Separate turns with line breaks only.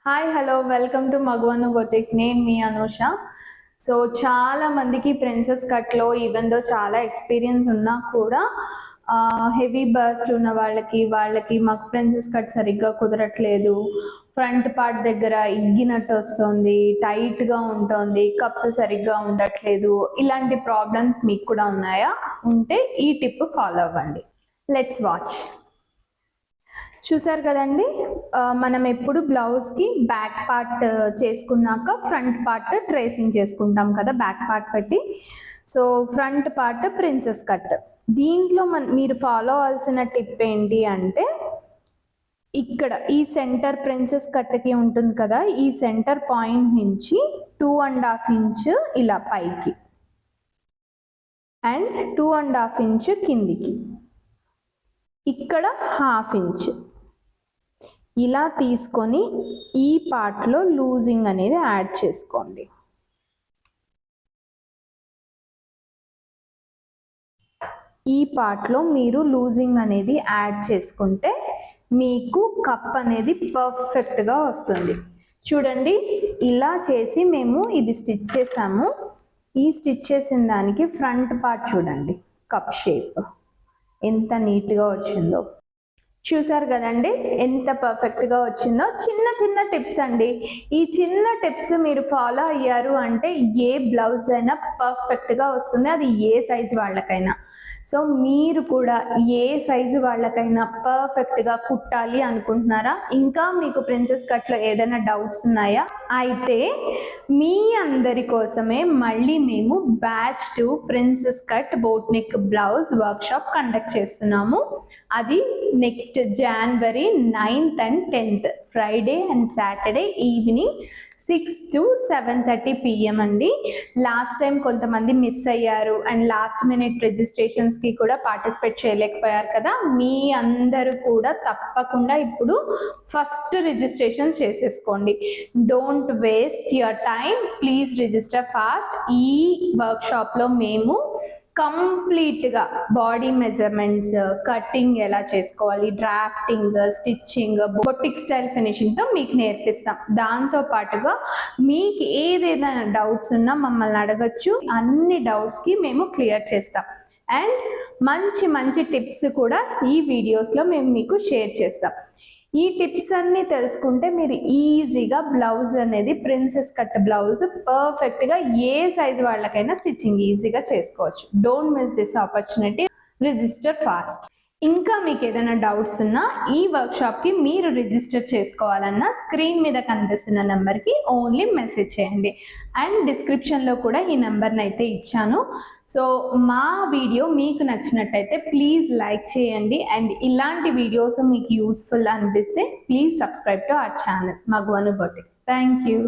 Hi hello welcome to మగవను boutique. నేను మీ అనూష. సో చాలా మందికి ప్రిన్సెస్ కట్లో ఈవెన్ దో చాలా ఎక్స్పీరియన్స్ ఉన్నా కూడా హెవీ బర్స్ట్ ఉన్న వాళ్ళకి మాకు ప్రిన్సెస్ కట్ సరిగ్గా కుదరట్లేదు, ఫ్రంట్ పార్ట్ దగ్గర ఇగ్గినట్టు వస్తుంది, టైట్గా ఉంటుంది, కప్స్ సరిగ్గా ఉండట్లేదు, ఇలాంటి ప్రాబ్లమ్స్ మీకు కూడా ఉన్నాయా? ఉంటే ఈ టిప్ ఫాలో అవ్వండి. Let's watch. చూసారు కదండి, మనం ఎప్పుడు బ్లౌజ్కి బ్యాక్ పార్ట్ చేసుకున్నాక ఫ్రంట్ పార్ట్ ట్రేసింగ్ చేసుకుంటాం కదా బ్యాక్ పార్ట్ పెట్టి. So front part princess cut. దీంట్లో మీరు ఫాలో అవ్వాల్సిన టిప్ ఏంటి అంటే, ఇక్కడ ఈ సెంటర్ ప్రిన్సెస్ కట్కి ఉంటుంది కదా, ఈ సెంటర్ పాయింట్ నుంచి 2.5 ఇంచ్ ఇలా పైకి అండ్ 2.5 ఇంచ్ కిందికి, ఇక్కడ 1/2 ఇంచ్ ఇలా తీసుకొని ఈ పార్ట్లో లూజింగ్ అనేది యాడ్ చేసుకోండి. ఈ పార్ట్లో మీరు లూజింగ్ అనేది యాడ్ చేసుకుంటే మీకు కప్ అనేది పర్ఫెక్ట్గా వస్తుంది. చూడండి, ఇలా చేసి మేము ఇది స్టిచ్ చేసాము. ఈ స్టిచ్ చేసిన దానికి ఫ్రంట్ పార్ట్ చూడండి, కప్ షేప్ ఎంత నీట్గా వచ్చిందో. చూసారు కదండి ఎంత పర్ఫెక్ట్గా వచ్చిందో. చిన్న చిన్న టిప్స్ అండి. ఈ చిన్న టిప్స్ మీరు ఫాలో అయ్యారు అంటే ఏ బ్లౌజ్ అయినా పర్ఫెక్ట్గా వస్తుంది, అది ఏ సైజు వాళ్ళకైనా. సో మీరు కూడా ఏ సైజు వాళ్ళకైనా పర్ఫెక్ట్గా కుట్టాలి అనుకుంటున్నారా? ఇంకా మీకు ప్రిన్సెస్ కట్లో ఏదైనా డౌట్స్ ఉన్నాయా? అయితే మీ అందరి కోసమే మళ్ళీ మేము batch 2 princess cut boat neck blouse workshop conduct చేస్తున్నాము. అది next January 9th and 10th Friday and Saturday evening 6 to 7:30 PM అండి. లాస్ట్ టైం కొంతమంది మిస్ అయ్యారు అండ్ లాస్ట్ మినిట్ రిజిస్ట్రేషన్స్కి కూడా పార్టిసిపేట్ చేయలేకపోయారు కదా. మీ అందరూ కూడా తప్పకుండా ఇప్పుడు ఫస్ట్ రిజిస్ట్రేషన్ చేసేసుకోండి. Don't waste your time, please register fast. ఈ వర్క్షాప్లో మేము కంప్లీట్గా బాడీ మెజర్మెంట్స్, కటింగ్ ఎలా చేసుకోవాలి, డ్రాఫ్టింగ్, స్టిచ్చింగ్, బొటిక్ స్టైల్ ఫినిషింగ్తో మీకు నేర్పిస్తాం. దాంతో పాటుగా మీకు ఏదైనా డౌట్స్ ఉన్నా మమ్మల్ని అడగచ్చు. అన్ని డౌట్స్కి మేము క్లియర్ చేస్తాం. అండ్ మంచి మంచి టిప్స్ కూడా ఈ వీడియోస్లో మేము మీకు షేర్ చేస్తాం. ఈ టిప్స్ అన్నీ తెలుసుకుంటే మీరు ఈజీగా బ్లౌజ్ అనేది ప్రిన్సెస్ కట్ బ్లౌజ్ పర్ఫెక్ట్గా ఏ సైజు వాళ్ళకైనా స్టిచ్చింగ్ ఈజీగా చేసుకోవచ్చు. Don't miss this opportunity. Register fast. ఇంకా మీకు ఏదైనా డౌట్స్ ఉన్నా ఈ వర్క్షాప్కి మీరు రిజిస్టర్ చేసుకోవాలన్నా స్క్రీన్ మీద కనిపిస్తున్న నెంబర్కి ఓన్లీ మెసేజ్ చేయండి. అండ్ డిస్క్రిప్షన్లో కూడా ఈ నెంబర్ని అయితే ఇచ్చాను. సో మా వీడియో మీకు నచ్చినట్టయితే ప్లీజ్ లైక్ చేయండి. అండ్ ఇలాంటి వీడియోస్ మీకు యూస్ఫుల్ అనిపిస్తే please subscribe to our channel మగవను బొటిక్. Thank you.